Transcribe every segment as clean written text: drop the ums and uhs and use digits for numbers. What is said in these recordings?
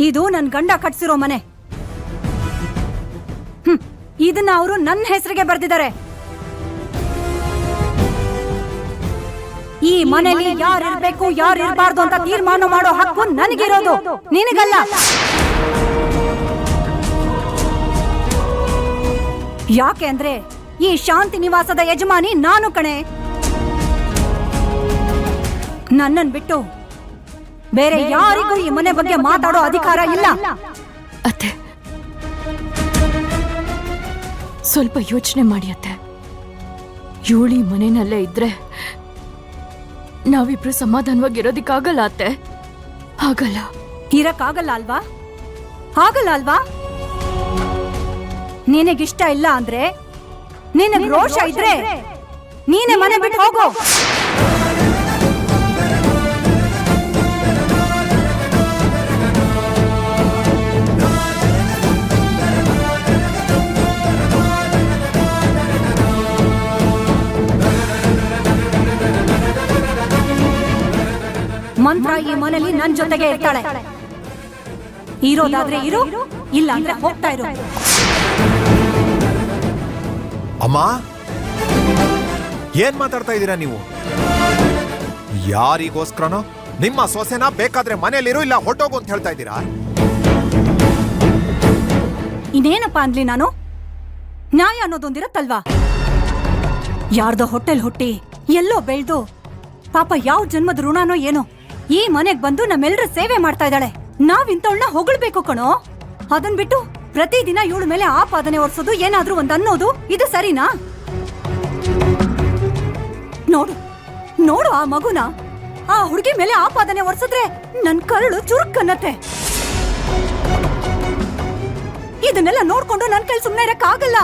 ಇದು ನನ್ ಗಂಡ ಕಟ್ಸಿರೋ ಮನೆ. ಇದನ್ನ ಅವರು ನನ್ನ ಹೆಸರಿಗೆ ಬರ್ದಿದ್ದಾರೆ. ಈ ಮನೆಯಲ್ಲಿ ಯಾರು ಇರ್ಬೇಕು ಯಾರು ಇರಬಾರ್ದು ಅಂತ ತೀರ್ಮಾನ ಮಾಡೋ ಹಕ್ಕು ನನಗಿರೋದು, ನಿನಗಲ್ಲ. ಯಾಕೆ ಅಂದ್ರೆ ಈ ಶಾಂತಿ ನಿವಾಸದ ಯಜಮಾನಿ ನಾನು ಕಣೆ. ನನ್ನನ್ ಬಿಟ್ಟು ಬೇರೆ ಯಾರಿಗೂ ಈ ಮನೆ ಬಗ್ಗೆ ಮಾತಾಡೋ ಅಧಿಕಾರ ಇಲ್ಲ. ಅತ್ತೆ, ಸ್ವಲ್ಪ ಯೋಚನೆ ಮಾಡಿ ಅತ್ತೆ. ಇವಳು ಈ ಮನೆಯಲ್ಲೇ ಇದ್ರೆ ನಾವಿಬ್ರು ಸಮಾಧಾನವಾಗಿರೋದಿಕ್ಕಾಗಲ್ಲ ಅತ್ತೆ. ಆಗಲ್ಲ. ಇರಕ್ಕಾಗಲ್ಲ ಅಲ್ವಾ? ಆಗಲ್ಲ ಅಲ್ವಾ? ನಿನಗಿಷ್ಟ ಇಲ್ಲ ಅಂದ್ರೆ, ನಿನಗ್ ರೋಷ ಇದ್ರೆ ನೀನೇ ಮನೆ ಬಿಟ್ಟು ಹೋಗು. ಮಂತ್ರ ಈ ಮನೆಯಲ್ಲಿ ನನ್ ಜೊತೆಗೆ ಇರ್ತಾಳೆ. ಇರೋದಾದ್ರೆ ಇರು, ಇಲ್ಲ ಅಂದ್ರೆ ಹೋಗ್ತಾ ಇರು. ಅಮ್ಮ, ಏನ್ ಮಾತಾಡ್ತಾ ಇದ್ದೀರಾ ನೀವು? ಯಾರಿಗೋಸ್ಕರನೋ ನಿಮ್ಮ ಸೊಸೆನ ಬೇಕಾದ್ರೆ ಮನೇಲಿರು, ಇಲ್ಲ ಹೊಟ್ಟೋಗು ಅಂತ ಹೇಳ್ತಾ ಇದ್ದೀರಾ? ಇನ್ನೇನಪ್ಪ ಅನ್ಲಿ ನಾನು? ನ್ಯಾಯ ಅನ್ನೋದೊಂದಿರತ್ತಲ್ವಾ? ಯಾರ್ದೋ ಹೊಟ್ಟೆಲ್ ಹುಟ್ಟಿ ಎಲ್ಲೋ ಬೆಳ್ದು ಪಾಪ ಯಾವ ಜನ್ಮದ ಋಣನೋ ಏನೋ ಈ ಮನೆಗ್ ಬಂದು ನಮ್ಮೆಲ್ಲರ ಸೇವೆ ಮಾಡ್ತಾ ಇದ್ದಾಳೆ. ನಾವ್ ಇಂಥವಳನ್ನ ಹೊಗಳ್ಬೇಕು ಕಣೋ. ಅದನ್ ಬಿಟ್ಟು ಪ್ರತಿದಿನ ಇವಳ ಮೇಲೆ ಆಪಾದನೆ ಹೊರ್ಸೋದು, ಏನಾದ್ರೂ ಒಂದ್ ಅನ್ನೋದು, ಇದು ಸರಿನಾ? ನೋಡು ನೋಡು ಆ ಮಗುನ, ಆ ಹುಡುಗಿ ಮೇಲೆ ಆಪಾದನೆ ಹೊರ್ಸಿದ್ರೆ ನನ್ ಕರಳು ಚುರುಕ್ಕನ್ನತ್ತೆ. ಇದನ್ನೆಲ್ಲ ನೋಡ್ಕೊಂಡು ನನ್ ಕೈ ಸುಮ್ನೆ ಇರಕ್ಕಾಗಲ್ಲ.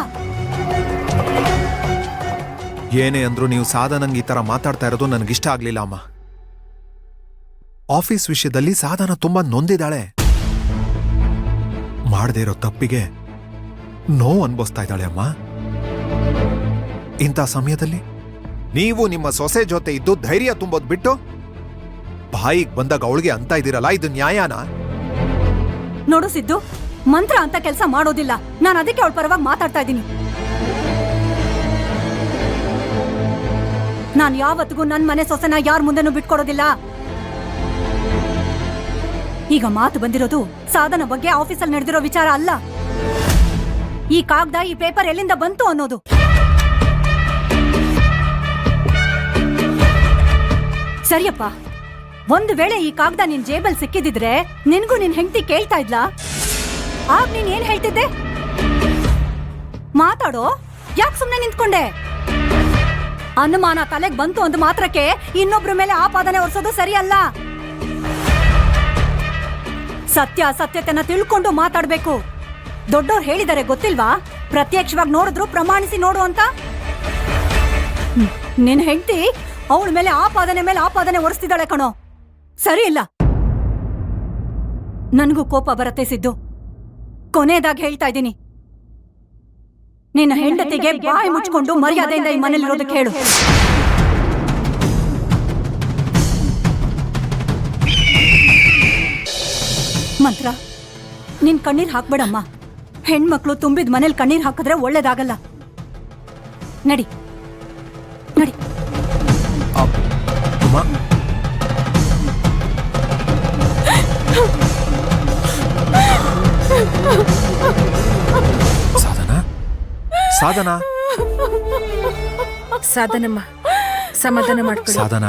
ಏನೇ ಅಂದ್ರು ನೀವು ಸಾಧನಂಗ್ ಈ ತರ ಮಾತಾಡ್ತಾ ಇರೋದು ನನಗಿಷ್ಟ ಆಗ್ಲಿಲ್ಲ ಅಮ್ಮ. ಆಫೀಸ್ ವಿಷಯದಲ್ಲಿ ಸಾಧನ ತುಂಬಾ ನೊಂದಿದ್ದಾಳೆ. ಮಾಡದೇ ಇರೋ ತಪ್ಪಿಗೆ ನೋವು ಅನ್ಭವಿಸ್ತಾ ಇದ್ದಾಳೆ ಅಮ್ಮ. ಇಂಥ ಸಮಯದಲ್ಲಿ ನೀವು ನಿಮ್ಮ ಸೊಸೆ ಜೊತೆ ಇದ್ದು ಧೈರ್ಯ ತುಂಬೋದ್ ಬಿಟ್ಟು ಬಾಯಿಗೆ ಬಂದಾಗ ಅವಳಿಗೆ ಅಂತ ಇದ್ದೀರಲ್ಲ, ಇದು ನ್ಯಾಯನಾ? ನೋಡು ಸಿದ್ದು, ಮಂತ್ರ ಅಂತ ಕೆಲಸ ಮಾಡೋದಿಲ್ಲ. ನಾನು ಅದಕ್ಕೆ ಅವಳ ಪರವಾಗಿ ಮಾತಾಡ್ತಾ ಇದ್ದೀನಿ. ನಾನು ಯಾವತ್ತಿಗೂ ನನ್ ಮನೆ ಸೊಸೆನ ಯಾರ ಮುಂದೆನೂ ಬಿಟ್ಕೊಡೋದಿಲ್ಲ. ಈಗ ಮಾತು ಬಂದಿರೋದು ಸಾಧನ ಬಗ್ಗೆ ಆಫೀಸಲ್ಲಿ ನಡೆದಿರೋ ವಿಚಾರ ಅಲ್ಲ. ಈ ಕಾಗದ, ಈ ಪೇಪರ್ ಎಲ್ಲಿಂದ ಬಂತು ಅನ್ನೋದು. ಸರಿಯಪ್ಪ, ಒಂದು ವೇಳೆ ಈ ಕಾಗದ ನಿನ್ ಜೇಬಲ್ ಸಿಕ್ಕಿದಿದ್ರೆ ನಿನ್ಗೂ ನಿನ್ ಹೆಂಡತಿ ಕೇಳ್ತಾ ಇದ್ಲಾ? ಆಗ ನೀನ್ ಏನ್ ಹೇಳ್ತಿದ್ದೆ? ಮಾತಾಡೋ, ಯಾಕೆ ಸುಮ್ನೆ ನಿಂತ್ಕೊಂಡೆ? ಅನುಮಾನ ತಲೆಗ್ ಬಂತು ಅಂದ ಮಾತ್ರಕ್ಕೆ ಇನ್ನೊಬ್ರ ಮೇಲೆ ಆಪಾದನೆ ಹೊರಿಸೋದು ಸರಿಯಲ್ಲ. ಸತ್ಯಾಸತ್ಯತೆನ ತಿಳ್ಕೊಂಡು ಮಾತಾಡ್ಬೇಕು. ದೊಡ್ಡೋರ್ ಹೇಳಿದಾರೆ ಗೊತ್ತಿಲ್ವಾ? ಪ್ರತ್ಯಕ್ಷವಾಗಿ ನೋಡಿದ್ರು ಪ್ರಮಾಣಿಸಿ ನೋಡು ಅಂತ. ನಿನ್ ಹೆಂಡತಿ ಅವಳ ಮೇಲೆ ಆಪಾದನೆ ಹೊರಿಸ್ತಿದ್ದಾಳೆ ಕಣೋ. ಸರಿ ಇಲ್ಲ. ನನ್ಗೂ ಕೋಪ ಬರತ್ತೆ ಸಿದ್ದು. ಕೊನೆಯದಾಗಿ ಹೇಳ್ತಾ ಇದ್ದೀನಿ, ನಿನ್ನ ಹೆಂಡತಿಗೆ ಬಾಯಿ ಮುಚ್ಕೊಂಡು ಮರ್ಯಾದೆಯಿಂದ ಈ ಮನೇಲಿರೋದಕ್ಕೆ ಹೇಳು. ಮಂತ್ರ, ನಿನ್ ಕಣ್ಣೀರ್ ಹಾಕ್ಬೇಡಮ್ಮ. ಹೆಣ್ಮಕ್ಳು ತುಂಬಿದ ಮನೇಲಿ ಕಣ್ಣೀರ್ ಹಾಕಿದ್ರೆ ಒಳ್ಳೇದಾಗಲ್ಲ. ನಡಿ ನಡಿ. ಸಾಧನ, ಸಾಧನ, ಸಾಧನಮ್ಮ, ಸಮಾಧಾನ ಮಾಡ್ಕೊ. ಸಾಧನ,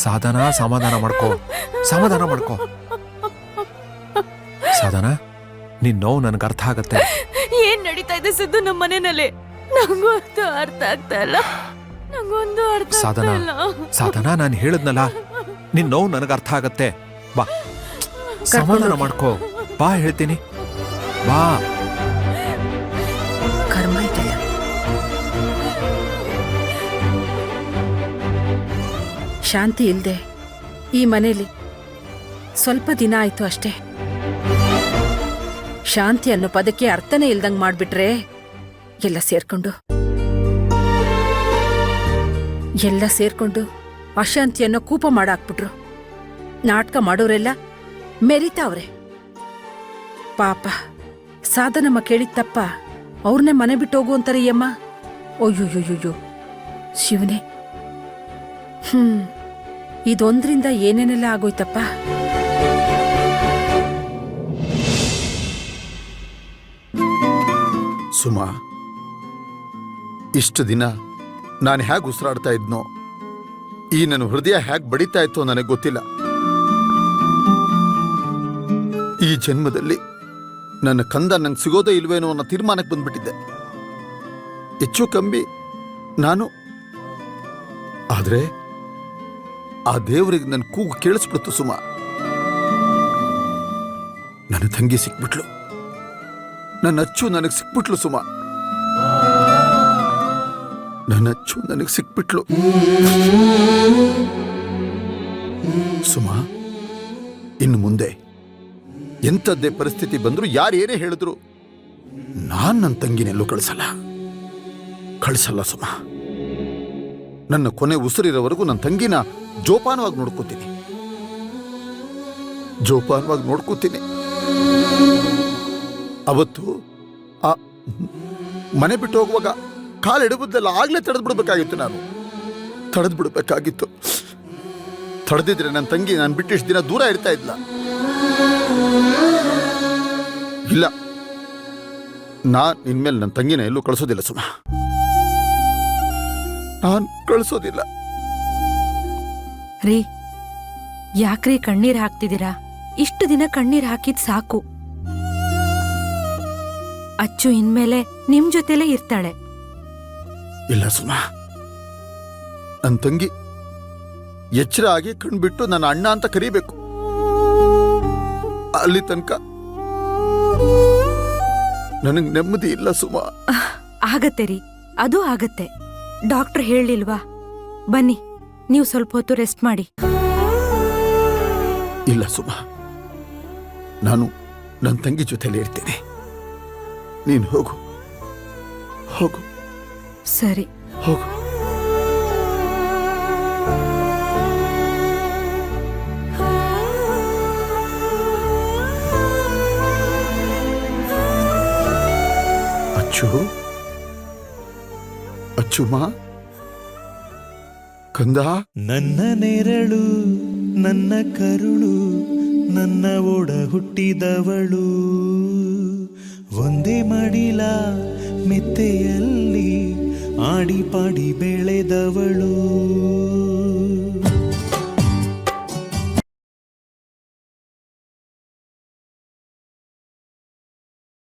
ಸಾಧನ, ಸಮಾಧಾನ ಮಾಡ್ಕೋ, ಸಮಾಧಾನ ಮಾಡ್ಕೋ. ಸಾಧನ, ನಿನ್ ನೋವು ನನ್ಗೆ ಅರ್ಥ ಆಗತ್ತೆ. ಏನ್ ನಡೀತಾ ಇದೆ ಸಿದ್ದು ನಮ್ಮ ಮನೆಯಲ್ಲಿ? ನಂಗೊಂದು ಅರ್ಥ ಆಗ್ತಾ ಇಲ್ಲ. ನಂಗೊಂದು ಅರ್ಥ ಸಾಧನ, ಸಾಧನ, ನಾನು ಹೇಳಿದ್ನಲ್ಲ, ನಿನ್ ನೋವು ನನಗೆ ಅರ್ಥ ಆಗತ್ತೆ. ಬಾ, ಸಮಾಧಾನ ಮಾಡ್ಕೋ. ಬಾ, ಹೇಳ್ತೀನಿ, ಬಾ. ಕರ್ಮ ಇದೆಯಲ್ಲ. ಶಾಂತಿ ಇಲ್ದೆ ಈ ಮನೇಲಿ ಸ್ವಲ್ಪ ದಿನ ಆಯ್ತು ಅಷ್ಟೇ. ಶಾಂತಿ ಅನ್ನೋ ಪದಕ್ಕೆ ಅರ್ಥನೇ ಇಲ್ದಂಗ್ ಮಾಡ್ಬಿಟ್ರೆ ಎಲ್ಲ ಸೇರ್ಕೊಂಡು ಅಶಾಂತಿ ಅನ್ನೋ ಕೂಪ ಮಾಡಾಕ್ಬಿಟ್ರು. ನಾಟಕ ಮಾಡೋರೆಲ್ಲ ಮೆರಿತಾವ್ರೆ. ಪಾಪ ಸಾಧನಮ್ಮ ಕೇಳಿತ್ತಪ್ಪ ಅವ್ರನ್ನೇ ಮನೆ ಬಿಟ್ಟು ಹೋಗು ಅಂತಾರೆ ಈ ಅಮ್ಮ. ಅಯ್ಯೋಯ್ಯೋಯ್ಯೋ ಶಿವನೇ. ಇದೊಂದ್ರಿಂದ ಏನೇನೆಲ್ಲ ಆಗೋಯ್ತಪ್ಪ. ಸುಮಾ, ಇಷ್ಟು ದಿನ ನಾನು ಹೇಗೆ ಉಸಿರಾಡ್ತಾ ಇದ್ನೋ, ಈ ನನ್ನ ಹೃದಯ ಹೇಗೆ ಬಡಿತಾ ಇತ್ತೋ ನನಗೆ ಗೊತ್ತಿಲ್ಲ. ಈ ಜನ್ಮದಲ್ಲಿ ನನ್ನ ಕಂದ ನಂಗೆ ಸಿಗೋದೇ ಇಲ್ವೇನೋ ಅನ್ನೋ ತೀರ್ಮಾನಕ್ಕೆ ಬಂದ್ಬಿಟ್ಟಿದ್ದೆ. ಹೆಚ್ಚು ಕಮ್ಮಿ ನಾನು. ಆದ್ರೆ ಆ ದೇವರಿಗೆ ನನ್ನ ಕೂಗು ಕೇಳಿಸ್ಬಿಡ್ತು ಸುಮಾ. ನನ್ನ ತಂಗಿ ಸಿಕ್ಬಿಟ್ಲು, ನನ್ನ ಅಚ್ಚು ನನಗೆ ಸಿಕ್ಬಿಟ್ಲು ಸುಮಾ. ನನ್ನ ಅಚ್ಚು ನನಗೆ ಸಿಕ್ಬಿಟ್ಲು ಸುಮಾ. ಇನ್ನು ಮುಂದೆ ಎಂಥದ್ದೇ ಪರಿಸ್ಥಿತಿ ಬಂದ್ರು, ಯಾರೇನೇ ಹೇಳಿದ್ರು, ನಾನ್ ನನ್ನ ತಂಗಿನೆಲ್ಲೂ ಕಳಿಸಲ್ಲ ಸುಮಾ. ನನ್ನ ಕೊನೆ ಉಸಿರಿರೋವರೆಗೂ ನನ್ನ ತಂಗಿನ ಜೋಪಾನವಾಗಿ ನೋಡ್ಕೋತೀನಿ. ಅವತ್ತು ಆ ಮನೆ ಬಿಟ್ಟು ಹೋಗುವಾಗ ಕಾಲಿಡಬುದೆಲ್ಲ ಆಗ್ಲೇ ತಡೆದ್ಬಿಡ್ಬೇಕಾಗಿತ್ತು. ನಾನು ತಡೆದ್ಬಿಡ್ಬೇಕಾಗಿತ್ತು. ತಡೆದಿದ್ರೆ ನನ್ನ ತಂಗಿ ನಾನು ಬಿಟ್ಟಿಷ್ಟು ದಿನ ದೂರ ಇರ್ತಾ ಇದ್ಲ. ಇಲ್ಲ, ನಾನ್ ಇನ್ಮೇಲೆ ನನ್ನ ತಂಗಿನ ಎಲ್ಲೂ ಕಳಿಸೋದಿಲ್ಲ ಸುಮಾ. ನಾನು ಕಳಿಸೋದಿಲ್ಲ. ರೀ, ಯಾಕ್ರಿ ಕಣ್ಣೀರ್ ಹಾಕ್ತಿದ್ದೀರಾ? ಇಷ್ಟು ದಿನ ಕಣ್ಣೀರ್ ಹಾಕಿದ್ ಸಾಕು. ಅಚ್ಚು ಇನ್ಮೇಲೆ ನಿಮ್ ಜೊತೆಲೇ ಇರ್ತಾಳೆ. ಇಲ್ಲ ಸುಮಾ, ನನ್ನ ತಂಗಿ ಎಚ್ಚರ ಆಗಿ ಕಣ್ಬಿಟ್ಟು ನನ್ನ ಅಣ್ಣ ಅಂತ ಕರೀಬೇಕು. ಅಲ್ಲಿ ತನಕ ನನಗೆ ನೆಮ್ಮದಿ ಇಲ್ಲ ಸುಮಾ. ಆಗತ್ತೆ ರೀ, ಅದು ಆಗತ್ತೆ. ಡಾಕ್ಟರ್ ಹೇಳಿಲ್ವಾ? ಬನ್ನಿ, ನೀವು ಸ್ವಲ್ಪ ಹೊತ್ತು ರೆಸ್ಟ್ ಮಾಡಿ. ಇಲ್ಲ ಸುಮಾ, ನಾನು ನನ್ನ ತಂಗಿ ಜೊತೆಲೇ ಇರ್ತೇನೆ. ನೀನು ಹೋಗು. ಸರಿ, ಹೋಗು. ಅಚ್ಚುಮಾ, ಕಂದ. ನನ್ನ ನೆರಳು, ನನ್ನ ಕರುಳು, ನನ್ನ ಒಡ ಹುಟ್ಟಿದವಳು, ಒಂದೇ ಮಡಿಲ ಮೆತ್ತೆಯಲ್ಲಿ ಆಡಿ ಪಾಡಿ ಬೆಳೆದವಳು.